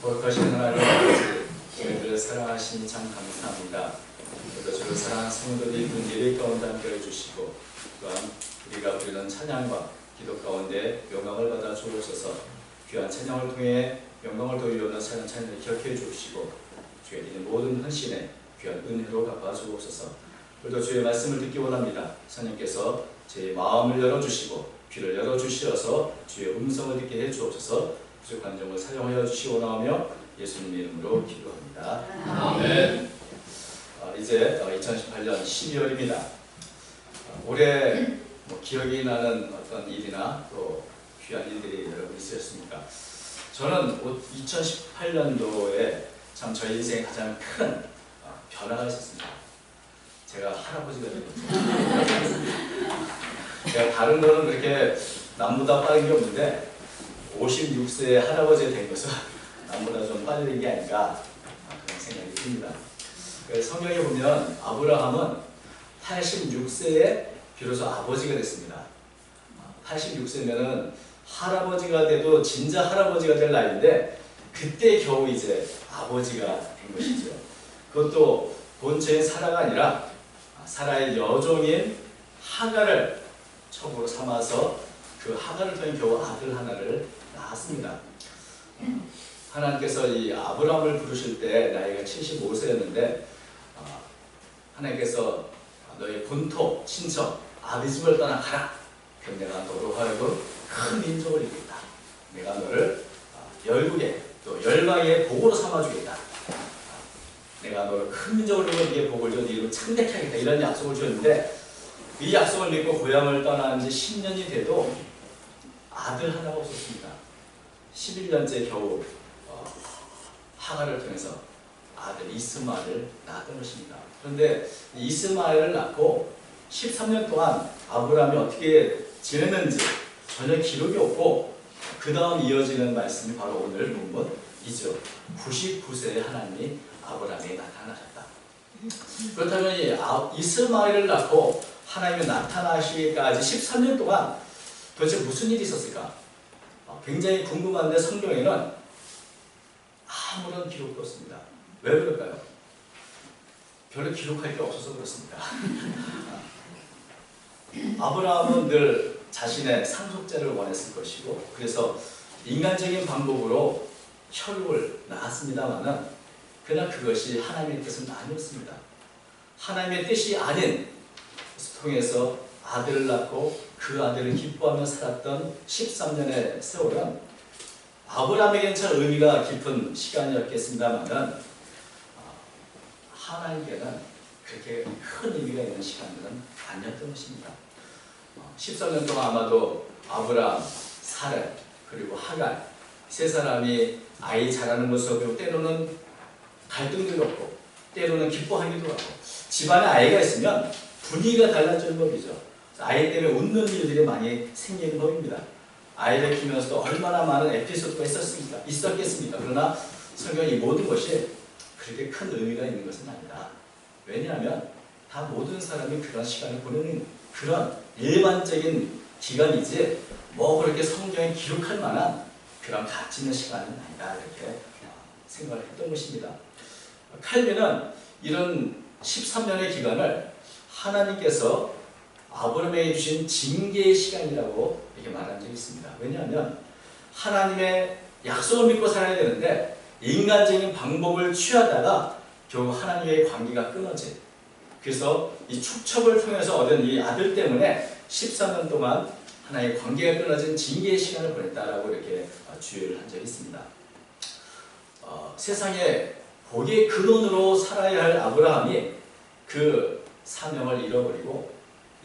거룩하신 하나님 아버지, 저희들을 사랑하시니 참 감사합니다. 그래서 저를 사랑하는 성도들이 있는 예배 가운데 함께 해주시고, 또한 우리가 부르는 찬양과 기도 가운데 영광을 받아 주옵소서. 귀한 찬양을 통해 영광을 돌려오는 찬양을 기억해 주시고, 주의 드리는 모든 헌신에 귀한 은혜로 갚아 주옵소서. 오늘도 주의 말씀을 듣기 원합니다. 성령께서 제 마음을 열어주시고 귀를 열어주시어서 주의 음성을 듣게 해 주옵소서. 부족한 점을 사용하여 주시고 나오며 예수님의 이름으로 기도합니다. 아멘. 이제 2018년 12월입니다. 올해 기억이 나는 어떤 일이나 또 귀한 일들이 여러분 있으셨습니까? 저는 2018년도에 참 저희 인생에 가장 큰 변화가 있었습니다. 제가 할아버지가 된 거죠. 다른 거는 그렇게 남보다 빠른 게 없는데 56세의 할아버지가 된 것은 남보다 좀 빨리 게 아닌가 그런 생각이 듭니다. 성경에 보면 아브라함은 86세에 비로소 아버지가 됐습니다. 86세면은 할아버지가 돼도 진짜 할아버지가 될 나이인데 그때 겨우 이제 아버지가 된 것이죠. 그것도 본체인 사라가 아니라 사라의 여종인 하갈을 첩으로 삼아서 그 하갈을 통해 겨우 아들 하나를 낳았습니다. 하나님께서 이 아브라함을 부르실 때 나이가 75세였는데 하나님께서 너의 본토, 친척, 아비집을 떠나 가라. 그럼 내가 너로 하여금 큰 민족을 이루겠다. 내가 너를 열국에 또 열방의 복으로 삼아주겠다. 내가 너를 큰 민족을 이루고 네게 복을 줘 네 이름을 창대케 하겠다. 이런 약속을 주었는데 이 약속을 믿고 고향을 떠난 지 10년이 돼도 아들 하나가 없었습니다. 11년째 겨우 하갈을 통해서 아들 이스마엘을 낳았던 것입니다. 그런데 이스마엘을 낳고 13년 동안 아브라함이 어떻게 지냈는지 전혀 기록이 없고 그 다음 이어지는 말씀이 바로 오늘 본문이죠. 99세에 하나님이 아브라함에게 나타나셨다. 그렇다면 이 이스마엘을 낳고 하나님이 나타나시기까지 13년 동안 도대체 무슨 일이 있었을까? 굉장히 궁금한데 성경에는 아무런 기록도 없습니다. 왜 그럴까요? 별로 기록할 게 없어서 그렇습니다. 아브라함은 늘 자신의 상속자를 원했을 것이고 그래서 인간적인 방법으로 혈육을 낳았습니다마는 그러나 그것이 하나님의 뜻은 아니었습니다. 하나님의 뜻이 아닌 것을 통해서 아들을 낳고 그 아들을 기뻐하며 살았던 13년의 세월은 아브라함에게는 참 의미가 깊은 시간이었겠습니다마는 하나님께는 그렇게 큰 의미가 있는 시간들은 아니었던 것입니다. 13년 동안 아마도 아브라함, 사라 그리고 하갈 세 사람이 아이 자라는 모습을 보고 때로는 갈등도 없고 때로는 기뻐하기도 하고 집안에 아이가 있으면 분위기가 달라지는 법이죠. 아이 때문에 웃는 일들이 많이 생기는 법입니다. 아이를 키우면서도 얼마나 많은 에피소드가 있었겠습니까? 그러나 성경이 모든 것이 그렇게 큰 의미가 있는 것은 아니다. 왜냐하면 다 모든 사람이 그런 시간을 보내는 그런 일반적인 기간이지 뭐 그렇게 성경에 기록할 만한 그런 가치 있는 시간은 아니다. 이렇게 생각을 했던 것입니다. 칼빈은 이런 13년의 기간을 하나님께서 아브라함에게 주신 징계의 시간이라고 이렇게 말한 적이 있습니다. 왜냐하면 하나님의 약속을 믿고 살아야 되는데 인간적인 방법을 취하다가 결국 하나님의 관계가 끊어진 그래서 이 축척을 통해서 얻은 이 아들 때문에 13년 동안 하나님의 관계가 끊어진 징계의 시간을 보냈다라고 이렇게 주의를 한 적이 있습니다. 세상에 복의 근원으로 살아야 할 아브라함이 그 사명을 잃어버리고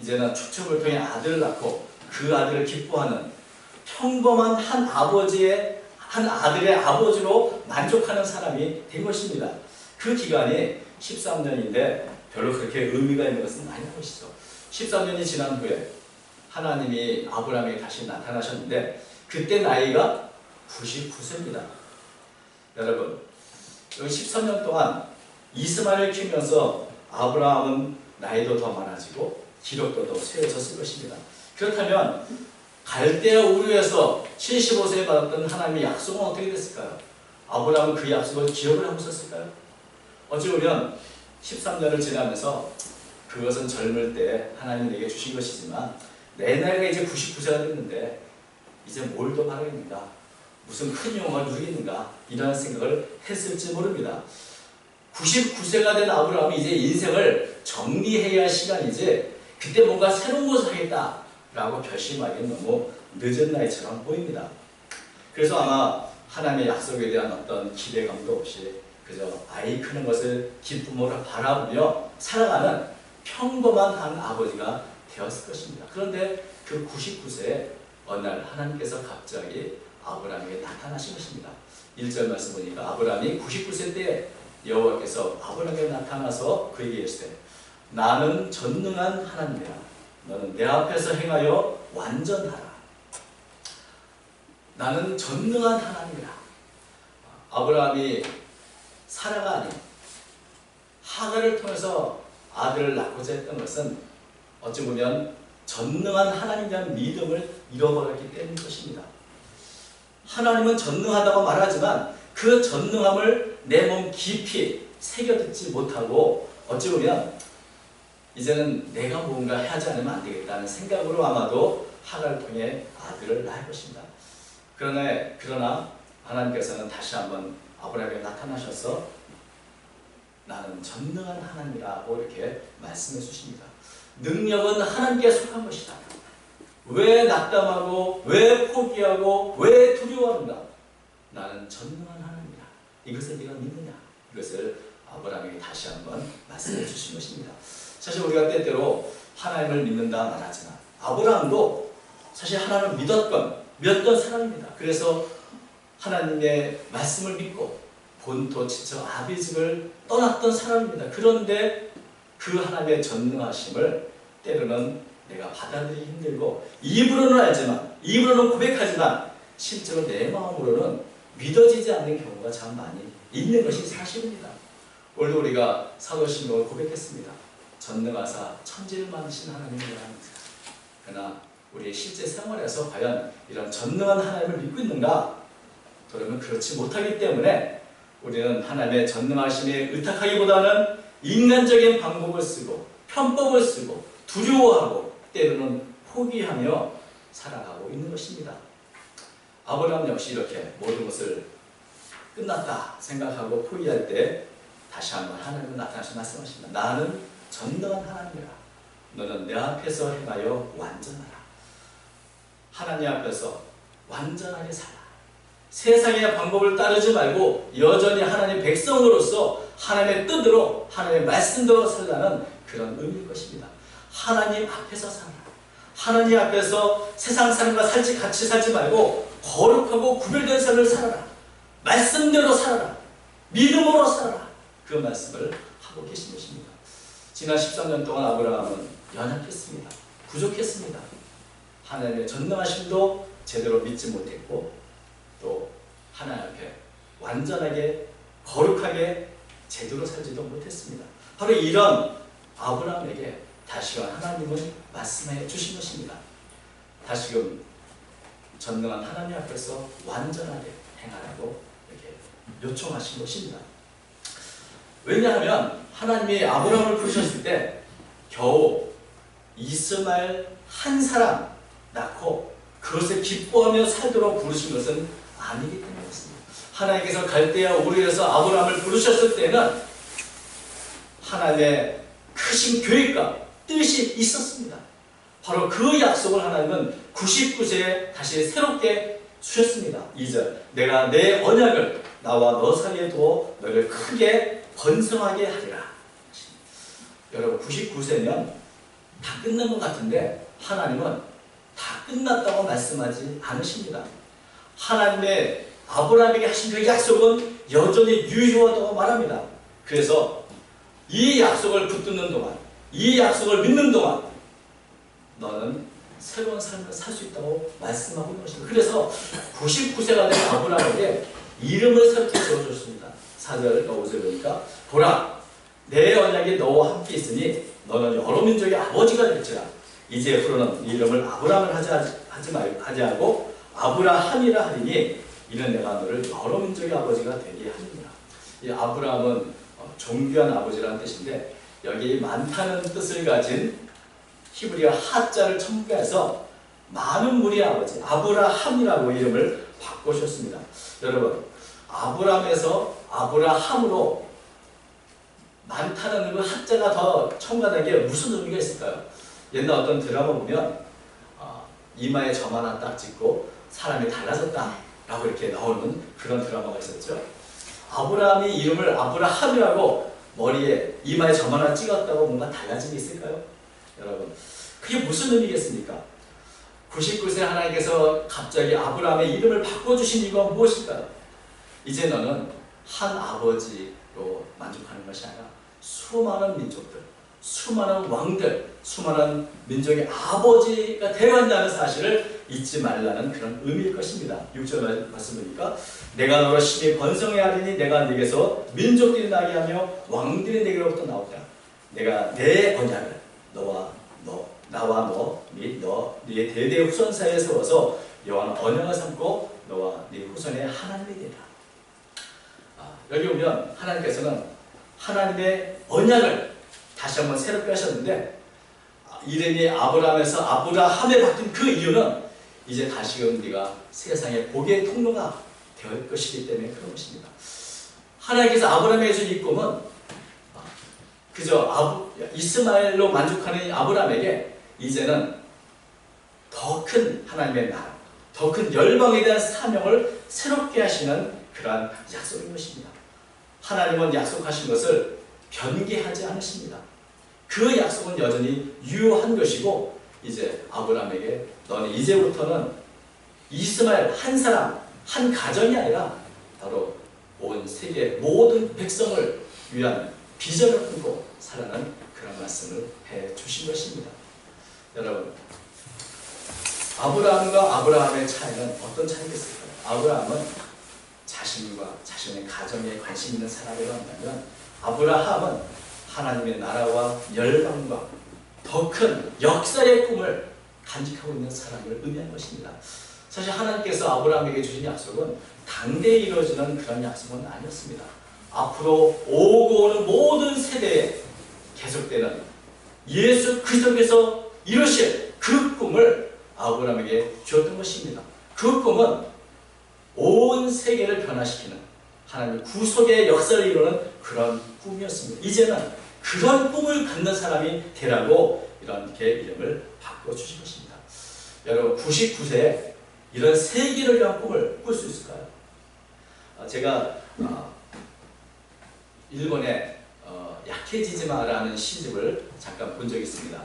이제는 축척을 통해 아들을 낳고 그 아들을 기뻐하는 평범한 한 아들의 아버지로 만족하는 사람이 된 것입니다. 그 기간이 13년인데 별로 그렇게 의미가 있는 것은 아닌 것이죠. 13년이 지난 후에 하나님이 아브라함에게 다시 나타나셨는데 그때 나이가 99세입니다. 여러분, 13년 동안 이스마엘을 키우면서 아브라함은 나이도 더 많아지고 기록도 더 세워졌을 것입니다. 그렇다면 갈대아 우르에서 75세에 받았던 하나님의 약속은 어떻게 됐을까요? 아브라함은 그 약속을 기억을 하고 있었을까요? 어찌 보면 13년을 지나면서 그것은 젊을 때 하나님이 내게 주신 것이지만 내 나이가 이제 99세가 됐는데 이제 뭘 더 바라겠는가? 무슨 큰 영광을 누리겠는가? 이런 생각을 했을지 모릅니다. 99세가 된 아브라함이 이제 인생을 정리해야 할 시간이지 그때 뭔가 새로운 것을 하겠다라고 결심하기는 너무 늦은 나이처럼 보입니다. 그래서 아마 하나님의 약속에 대한 어떤 기대감도 없이 그저 아이 크는 것을 기쁨으로 바라보며 살아가는 평범한 한 아버지가 되었을 것입니다. 그런데 그 99세에 어느 날 하나님께서 갑자기 아브라함에게 나타나신 것입니다. 1절 말씀 보니까 아브라함이 99세 때 여호와께서 아브라함에게 나타나서 그에게 이르시되 나는 전능한 하나님이라 너는 내 앞에서 행하여 완전하라. 나는 전능한 하나님이라. 아브라함이 사라가 아닌 하갈을 통해서 아들을 낳고자 했던 것은 어찌 보면 전능한 하나님에 대한 믿음을 잃어버렸기 때문인 것입니다. 하나님은 전능하다고 말하지만 그 전능함을 내 몸 깊이 새겨듣지 못하고 어찌 보면 이제는 내가 뭔가 하지 않으면 안 되겠다는 생각으로 아마도 하갈을 통해 아들을 낳을 것입니다. 그러나 하나님께서는 다시 한번 아브라함에게 나타나셔서 나는 전능한 하나님이라고 이렇게 말씀해 주십니다. 능력은 하나님께 속한 것이다. 왜 낙담하고 왜 포기하고 왜 두려워하는가? 나는 전능한 하나님이다. 이것을 네가 믿느냐? 이것을 아브라함에게 다시 한번 말씀해 주신 것입니다. 사실 우리가 때때로 하나님을 믿는다 말하지만 아브라함도 사실 하나님을 믿었던 사람입니다. 그래서 하나님의 말씀을 믿고 본토 지쳐 아비집을 떠났던 사람입니다. 그런데 그 하나님의 전능하심을 때로는 내가 받아들이기 힘들고 입으로는 알지만 입으로는 고백하지만 실제로 내 마음으로는 믿어지지 않는 경우가 참 많이 있는 것이 사실입니다. 오늘도 우리가 사도신경을 고백했습니다. 전능하사 천지를 만드신 하나님이라 합니다. 그러나 우리의 실제 생활에서 과연 이런 전능한 하나님을 믿고 있는가? 그러면 그렇지 못하기 때문에 우리는 하나님의 전능하심에 의탁하기보다는 인간적인 방법을 쓰고 편법을 쓰고 두려워하고 때로는 포기하며 살아가고 있는 것입니다. 아브라함 역시 이렇게 모든 것을 끝났다 생각하고 포기할 때 다시 한번 하나님은 나타나셔서 말씀하십니다. 나는 전능한 하나님이라. 너는 내 앞에서 행하여 완전하라. 하나님 앞에서 완전하게 살아. 세상의 방법을 따르지 말고 여전히 하나님의 백성으로서 하나님의 뜻으로 하나님의 말씀대로 살라는 그런 의미일 것입니다. 하나님 앞에서 살아라. 하나님 앞에서 세상 사람과 같이 살지 말고 거룩하고 구별된 삶을 살아라. 말씀대로 살아라. 믿음으로 살아라. 그 말씀을 하고 계신 것입니다. 지난 13년 동안 아브라함은 연약했습니다. 부족했습니다. 하나님의 전능하심도 제대로 믿지 못했고 또 하나님 앞에 완전하게 거룩하게 제대로 살지도 못했습니다. 바로 이런 아브라함에게 다시금 하나님은 말씀해 주신 것입니다. 다시금 전능한 하나님 앞에서 완전하게 행하라고 이렇게 요청하신 것입니다. 왜냐하면 하나님이 아브라함을 부르셨을 때 겨우 이스마엘 한 사람 낳고 그것을 기뻐하며 살도록 부르신 것은 아니기 때문이었습니다. 하나님께서 갈대아 우르에서 아브라함을 부르셨을 때는 하나님의 크신 계획과 뜻이 있었습니다. 바로 그 약속을 하나님은 99세에 다시 새롭게 주셨습니다. 2절 내가 내 언약을 나와 너 사이에 두어 너를 크게 번성하게 하리라. 여러분 99세면 다 끝난 것 같은데 하나님은 다 끝났다고 말씀하지 않으십니다. 하나님의 아브라함에게 하신 그 약속은 여전히 유효하다고 말합니다. 그래서 이 약속을 붙드는 동안 이 약속을 믿는 동안 너는 새로운 삶을 살 수 있다고 말씀하고 있는 것입니다. 그래서 99세가 된 아브라함에게 이름을 새롭게 지어줬습니다. 4절 5절 보니까 보라 내 언약이 너와 함께 있으니 너는 여러 민족의 아버지가 될지라. 이제 앞으로는 이 이름을 아브라함을 하지 하고 아브라함이라 하리니 이는 내가 너를 여러 민족의 아버지가 되게 하느니라. 이 아브라함은 존귀한 아버지라는 뜻인데 여기 많다는 뜻을 가진 히브리어 하자를 첨가해서 많은 무리의 아버지 아브라함이라고 이름을 바꾸셨습니다. 여러분, 아브라함에서 아브라함으로 많다는 그 하자가 더 첨가된 게 무슨 의미가 있을까요? 옛날 어떤 드라마 보면 이마에 점 하나 딱 찍고 사람이 달라졌다 라고 이렇게 나오는 그런 드라마가 있었죠. 아브라함이 이름을 아브라함이라고 머리에 이마에 점 하나 찍었다고 뭔가 달라진 게 있을까요? 여러분, 그게 무슨 의미겠습니까? 99세 하나님께서 갑자기 아브라함의 이름을 바꿔주신 이유가 무엇일까요? 이제 너는 한 아버지로 만족하는 것이 아니라 수많은 민족들, 수많은 왕들, 수많은 민족의 아버지가 되어간다는 사실을 잊지 말라는 그런 의미일 것입니다. 6절 말씀 보니까 내가 너로 심히 번성해 하리니 내가 네게서 민족들이 나게 하며 왕들이 네게로부터 나오리라. 내가 내 언약을 나와 너 및 네 대대 후손 사이에 세워서 여호와는 언약을 삼고 너와 네 후손의 하나님이 되리라. 여기 보면 하나님께서는 하나님의 언약을 다시 한번 새롭게 하셨는데 이름이 아브라함에서 아브라함에 바뀐 그 이유는 이제 다시금 네가 세상의 복의 통로가 될 것이기 때문에 그런 것입니다. 하나님께서 아브라함에게 준 이 꿈은 그저 이스마엘로 만족하는 아브라함에게 이제는 더 큰 하나님의 나라, 더 큰 열방에 대한 사명을 새롭게 하시는 그러한 약속인 것입니다. 하나님은 약속하신 것을 변개하지 않으십니다. 그 약속은 여전히 유효한 것이고 이제 아브라함에게 너는 이제부터는 이스마엘 한 사람, 한 가정이 아니라 바로 온 세계 모든 백성을 위한 비전을 품고 살아가는 그런 말씀을 해 주신 것입니다. 여러분, 아브라함과 아브라함의 차이는 어떤 차이겠을까요? 아브라함은 자신과 자신의 가정에 관심 있는 사람이라고 한다면 아브라함은 하나님의 나라와 열방과 더 큰 역사의 꿈을 간직하고 있는 사람을 의미한 것입니다. 사실 하나님께서 아브라함에게 주신 약속은 당대에 이루어지는 그런 약속은 아니었습니다. 앞으로 오고 오는 모든 세대에 계속되는 예수 그리스도께서 이루실 그 꿈을 아브라함에게 주었던 것입니다. 그 꿈은 온 세계를 변화시키는 하나님의 구속의 역사를 이루는 그런 꿈이었습니다. 이제는 그런 꿈을 갖는 사람이 되라고 이렇게 이름을 바꿔주신 것입니다. 여러분, 99세에 이런 세계를 위한 꿈을 꿀 수 있을까요? 제가 일본의 야케지지 마라는 시집을 잠깐 본 적이 있습니다.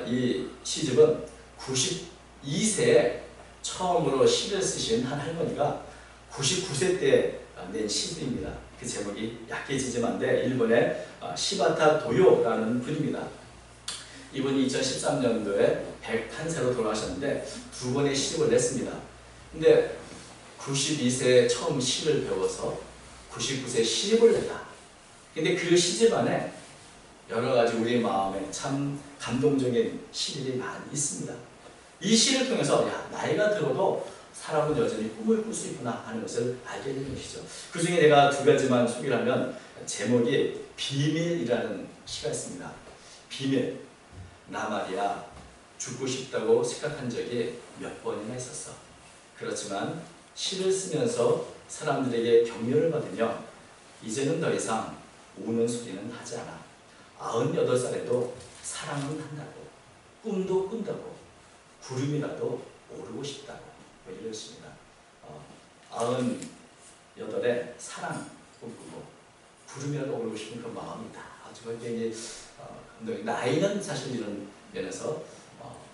이 시집은 92세에 처음으로 시를 쓰신 한 할머니가 99세 때 낸 시입니다. 그 제목이 야케지지마인데 일본의 시바타 도요라는 분입니다. 이분이 2013년도에 101세로 돌아가셨는데 두 번의 시집을 냈습니다. 근데 92세에 처음 시를 배워서 99세 시집을 냈다. 근데 그 시집 안에 여러 가지 우리 마음에 참 감동적인 시들이 많이 있습니다. 이 시를 통해서 나이가 들어도 사람은 여전히 꿈을 꿀 수 있구나 하는 것을 알게 되는 것이죠. 그 중에 내가 두 가지만 소개를 하면 제목이 비밀이라는 시가 있습니다. 비밀. 나 말이야 죽고 싶다고 생각한 적이 몇 번이나 있었어. 그렇지만 시를 쓰면서 사람들에게 격려를 받으며 이제는 더 이상 우는 소리는 하지 않아. 98살에도 사랑은 한다고, 꿈도 꾼다고, 구름이라도 오르고 싶다고 이랬습니다. 98에 사랑 꿈꾸고 구름이라도 오르고 싶은 그 마음이다. 아주 굉장히 나이는 사실 이런 면에서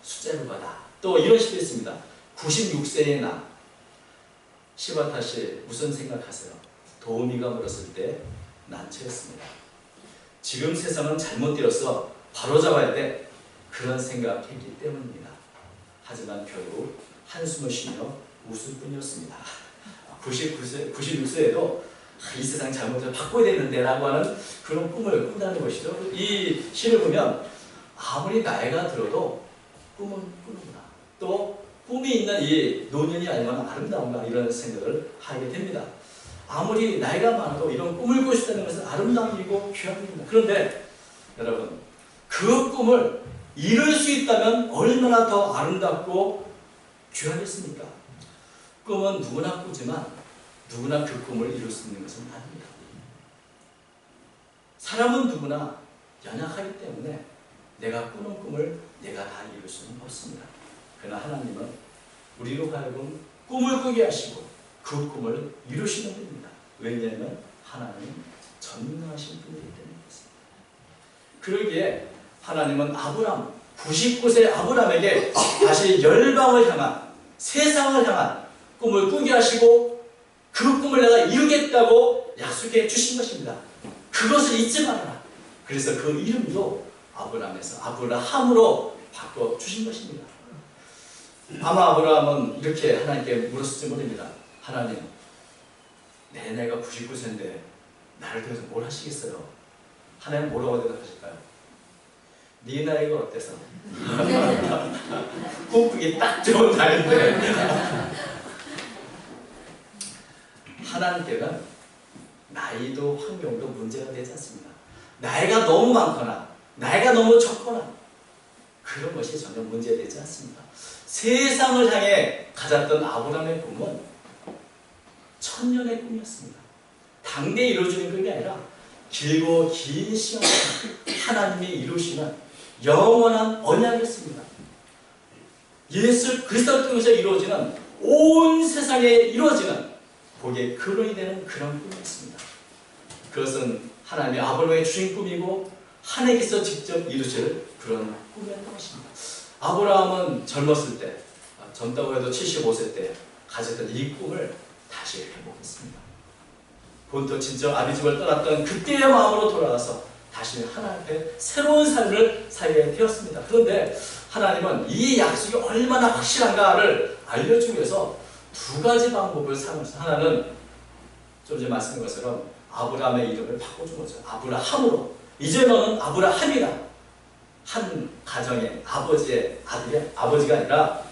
숫자로 가다. 또 이런 시도 있습니다. 96세의 나 시바타 씨 무슨 생각하세요? 도우미가 물었을 때 난처했습니다. 지금 세상은 잘못되어서 바로잡아야 돼. 그런 생각했기 때문입니다. 하지만 결국 한숨을 쉬며 웃을 뿐이었습니다. 96세에도 이 세상 잘못을 바꿔야 되는데 라고 하는 그런 꿈을 꾼다는 것이죠. 이 시를 보면 아무리 나이가 들어도 꿈은 꾸는구나. 또 꿈이 있는 이 노년이 얼마나 아름다운가 이런 생각을 하게 됩니다. 아무리 나이가 많아도 이런 꿈을 꿀 수 있다는 것은 아름다운 일이고 귀한 일입니다. 그런데 여러분, 그 꿈을 이룰 수 있다면 얼마나 더 아름답고 귀하겠습니까? 꿈은 누구나 꾸지만 누구나 그 꿈을 이룰 수 있는 것은 아닙니다. 사람은 누구나 연약하기 때문에 내가 꾸는 꿈을 내가 다 이룰 수는 없습니다. 그러나 하나님은 우리로 하여금 꿈을 꾸게 하시고 그 꿈을 이루시는 분입니다. 왜냐하면 하나님은 전능하신 분이기 때문입니다. 그러기에 하나님은 아브람, 99세 아브람에게 다시 열방을 향한, 세상을 향한 꿈을 꾸게 하시고 그 꿈을 내가 이루겠다고 약속해 주신 것입니다. 그것을 잊지 말아라. 그래서 그 이름도 아브람에서 아브라함으로 바꿔주신 것입니다. 아마 아브라함은 이렇게 하나님께 물었을지 모릅니다. 하나님, 내 나이가 99세인데 나를 통해서 뭘 하시겠어요? 하나님 뭐라고 대답하실까요? 네 나이가 어때서? 꿈꾸기 딱 좋은 나이인데 하나님께는 나이도 환경도 문제가 되지 않습니다. 나이가 너무 많거나 나이가 너무 적거나 그런 것이 전혀 문제되지 않습니다. 세상을 향해 가졌던 아브라함의 꿈은 천년의 꿈이었습니다. 당대에 이루어지는 꿈이 아니라 길고 긴 시간 하나님이 이루시는 영원한 언약이었습니다. 예수 그리스도를 통해서 이루어지는 온 세상에 이루어지는 복의 근원이 되는 그런 꿈이었습니다. 그것은 하나님이 아브라함에게 주신 꿈이고 하나님께서 직접 이루실 그런 꿈이었던 것입니다. 아브라함은 젊었을 때, 젊다고 해도 75세 때 가졌던 이 꿈을 다시 회복했습니다. 본토 친정 아비집을 떠났던 그때의 마음으로 돌아가서 다시 하나님 앞에 새로운 삶을 살게 되었습니다. 그런데 하나님은 이 약속이 얼마나 확실한가를 알려주기 위해서 두 가지 방법을 사용했습니다. 하나는 좀 전에 말씀드린 것처럼 아브라함의 이름을 바꿔준 거죠. 아브라함으로. 이제 너는 아브라함이다. 한 가정의 아버지의 아들의 아버지가 아니라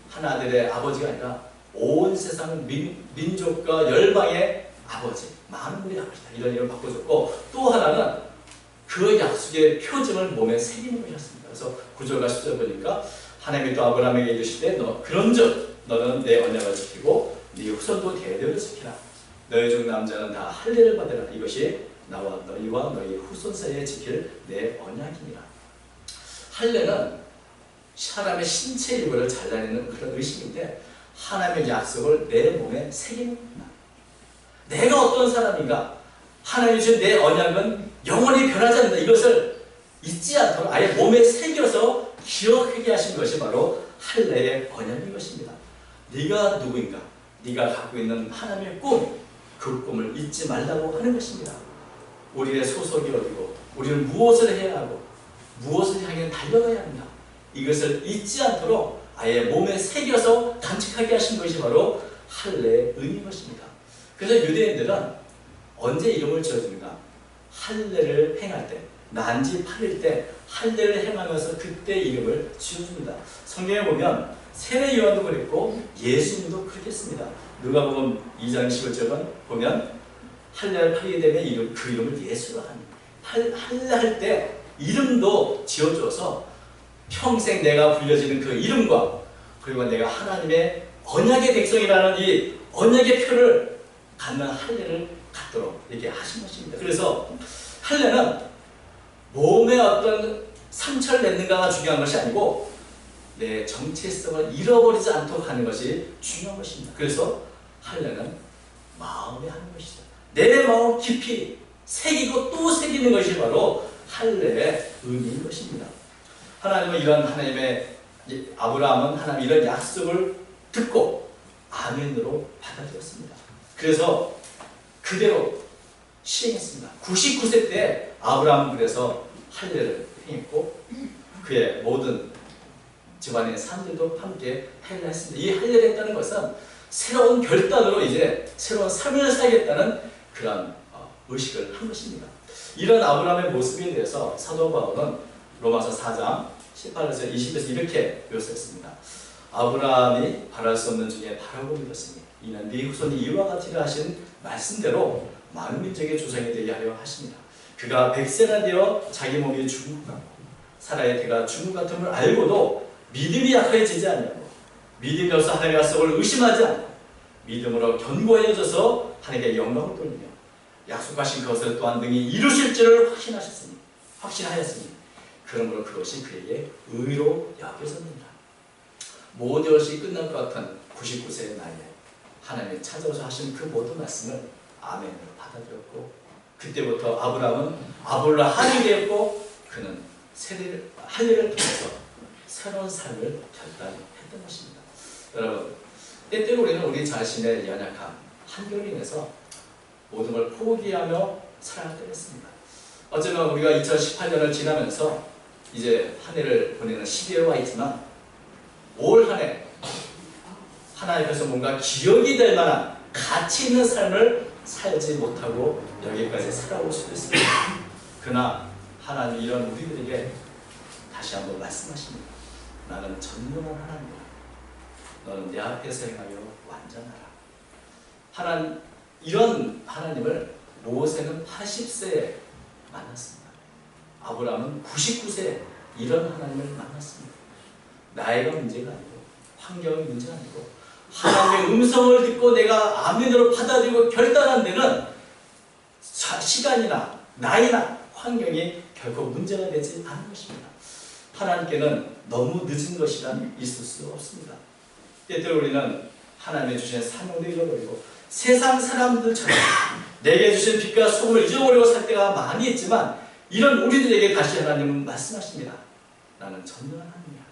한 아들의 아버지가 아니라 온 세상 민족과 열방의 아버지, 많은 분의 아버지다. 이런 이름을 바꿔줬고 또 하나는 그 약속의 표징을 몸에 새기는 것이었습니다. 그래서 9절과 10절 보니까 하나님이 또 아브라함에게 이르시되 너 그런즉 너는 내 언약을 지키고 네 후손도 대대로 지키라. 너희 중 남자는 다 할례를 받으라. 이것이 나와 너희와 너희 후손 사이에 지킬 내 언약이니라. 할례는 사람의 신체 일부를 잘라내는 그런 의식인데 하나님의 약속을 내 몸에 새기는 겁니다. 내가 어떤 사람인가? 하나님이 주신 내 언약은 영원히 변하지 않는다. 이것을 잊지 않도록 아예 몸에 새겨서 기억하게 하신 것이 바로 할례의 언약인 것입니다. 네가 누구인가? 네가 갖고 있는 하나님의 꿈, 그 꿈을 잊지 말라고 하는 것입니다. 우리의 소속이 어디고 우리는 무엇을 해야 하고 무엇을 향해 달려가야 합니다. 이것을 잊지 않도록 아예 몸에 새겨서 간직하게 하신 것이 바로 할례의 의미인 것입니다. 그래서 유대인들은 언제 이름을 지어줍니까? 할례를 행할 때, 난지 8일 때 할례를 행하면서 그때 이름을 지어줍니다. 성경에 보면 세례 요한도 그랬고 예수님도 그렇게 했습니다. 누가복음 2장 11절은 보면 할례를 하게 되면 그 이름을 예수로 하는 할례할 때 이름도 지어줘서 평생 내가 불려지는 그 이름과 그리고 내가 하나님의 언약의 백성이라는 이 언약의 표를 갖는 할례를 갖도록 이렇게 하신 것입니다. 그래서 할례는 몸에 어떤 상처를 냈는가가 중요한 것이 아니고 내 정체성을 잃어버리지 않도록 하는 것이 중요한 것입니다. 그래서 할례는 마음에 하는 것이죠. 내 마음 깊이 새기고 또 새기는 것이 바로 할례의 의미인 것입니다. 하나님은 이런 하나님의 아브라함은 하나님 이런 약속을 듣고 아멘으로 받아들였습니다. 그래서 그대로 시행했습니다. 99세 때 아브라함은 그래서 할례를 행했고 그의 모든 집안의 사람들도 함께 할례를 했습니다. 이 할례를 했다는 것은 새로운 결단으로 이제 새로운 삶을 살겠다는 그런 의식을 한 것입니다. 이런 아브라함의 모습에 대해서 사도 바울은 로마서 4장 18에서 20에서 이렇게 묘사했습니다. 아브라함이 바랄 수 없는 중에 바라고 믿었으니 이는 네 후손이 이와 같으리라 하신 말씀대로 많은 민족의 조상이 되게 하려 하십니다. 그가 100세나 되어 자기 몸이 죽은 것 같고 사라의 태가 죽은 것 같음을 알고도 믿음이 약해지지 않냐고 믿음이 없어 하나님의 약속을 의심하지 않고 믿음으로 견고해져서 하나님께 영광을 돌리며 약속하신 것을 또한 능히 이루실 줄을 확신하였으니 그러므로 그것이 그에게 의로 여겨졌느니라. 모든 것이 끝날 것 같은 99세의 나이에 하나님이 찾아오셔 하신 그 모든 말씀을 아멘으로 받아들였고 그때부터 아브라함은 아브라함이 되었고 그는 할례를 통해서 새로운 삶을 결단했던 것입니다. 여러분, 때때로 우리는 우리 자신의 연약함, 한계로 인해서 모든 걸 포기하며 살아갈 때가 있습니다. 어쩌면 우리가 2018년을 지나면서 이제 한 해를 보내는 12월에 와 있지만 올 한 해 하나님 앞에서 뭔가 기억이 될 만한 가치 있는 삶을 살지 못하고 여기까지 살아올 수도 있습니다. 그러나 하나님 이런 우리들에게 다시 한번 말씀하십니다. 나는 전능한 하나님이다. 너는 내 앞에서 행하여 완전하라. 이런 하나님을 모세는 80세에 만났습니다. 아브라함은 99세에 이런 하나님을 만났습니다. 나이가 문제가 아니고 환경이 문제가 아니고 하나님의 음성을 듣고 내가 아멘으로 받아들이고 결단한 데는 시간이나 나이나 환경이 결코 문제가 되지 않은 것입니다. 하나님께는 너무 늦은 것이란 있을 수 없습니다. 때때로 우리는 하나님의 주신 사명도 잃어버리고 세상 사람들처럼 내게 주신 빛과 소금을 잊어버리고 살 때가 많이 있지만 이런 우리들에게 다시 하나님은 말씀하십니다. 나는 전능한 하나님이야.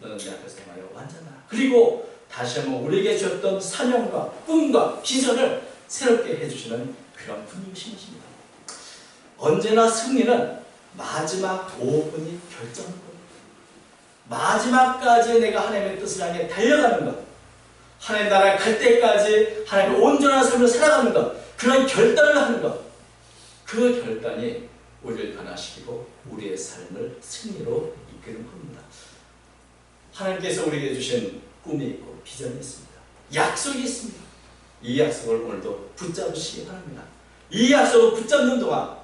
너는 내 앞에서 행하여 완전하라. 그리고 다시 한번 우리에게 주었던 사명과 꿈과 비전을 새롭게 해주시는 그런 분이신 것입니다. 언제나 승리는 마지막 5분이 결정할 겁니다. 마지막까지 내가 하나님의 뜻을 향해 달려가는 것, 하나님 나라에 갈 때까지 하나님의 온전한 삶을 살아가는 것, 그런 결단을 하는 것, 그 결단이 우리를 변화시키고 우리의 삶을 승리로 이끄는 겁니다. 하나님께서 우리에게 주신 꿈이 있고 비전이 있습니다. 약속이 있습니다. 이 약속을 오늘도 붙잡으시기 바랍니다. 이 약속을 붙잡는 동안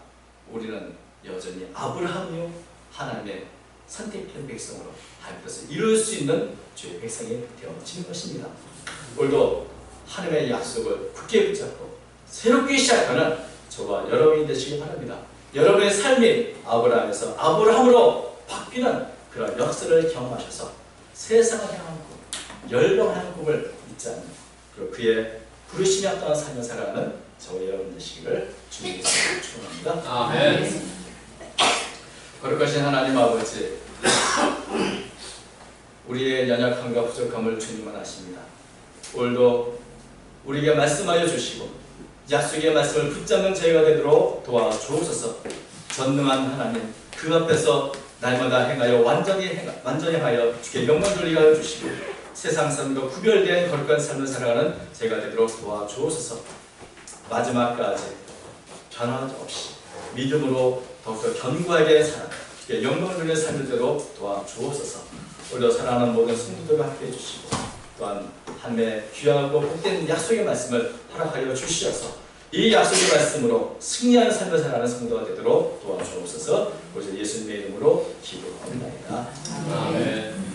우리는 여전히 아브라함이요 하나님의 선택된 백성으로 하나님의 뜻을 이룰 수 있는 주의 백성이 되어지는 것입니다. 오늘도 하나님의 약속을 굳게 붙잡고 새롭게 시작하는 저와 여러분이 되시기 바랍니다. 여러분의 삶이 아브라함에서 아브라함으로 바뀌는 그런 역사를 경험하셔서 세상을 향한 꿈, 열방을 향한 꿈을 잊지 않는 그리고 그의 부르심에 합당한 삶을 살아가는 저와 여러분 되시기를 주님께서 축원합니다. 아멘. 거룩하신 하나님 아버지, 우리의 연약함과 부족함을 주님은 아십니다. 오늘도 우리에게 말씀하여 주시고 약속의 말씀을 붙잡는 저희가 되도록 도와주옵소서. 전능한 하나님, 그 앞에서 날마다 행하여 완전히 하여 주께 영광 돌리게 하여 주시고 세상 삶과 구별된 거룩한 삶을 살아가는 저희가 되도록 도와주옵소서. 마지막까지 변화하지 없이 믿음으로 더욱더 견고하게 살아 주께 영광을 돌리는 삶을 되도록 도와주옵소서. 오늘도 사랑하는 모든 성도들과 함께해 주시고 또한 하나님의 귀하고 복된 약속의 말씀을 허락하여 주시어서 이 약속의 말씀으로 승리하는 삶을 살아가는 성도가 되도록 도와주옵소서. 오직 예수님의 이름으로 기도합니다. 아멘.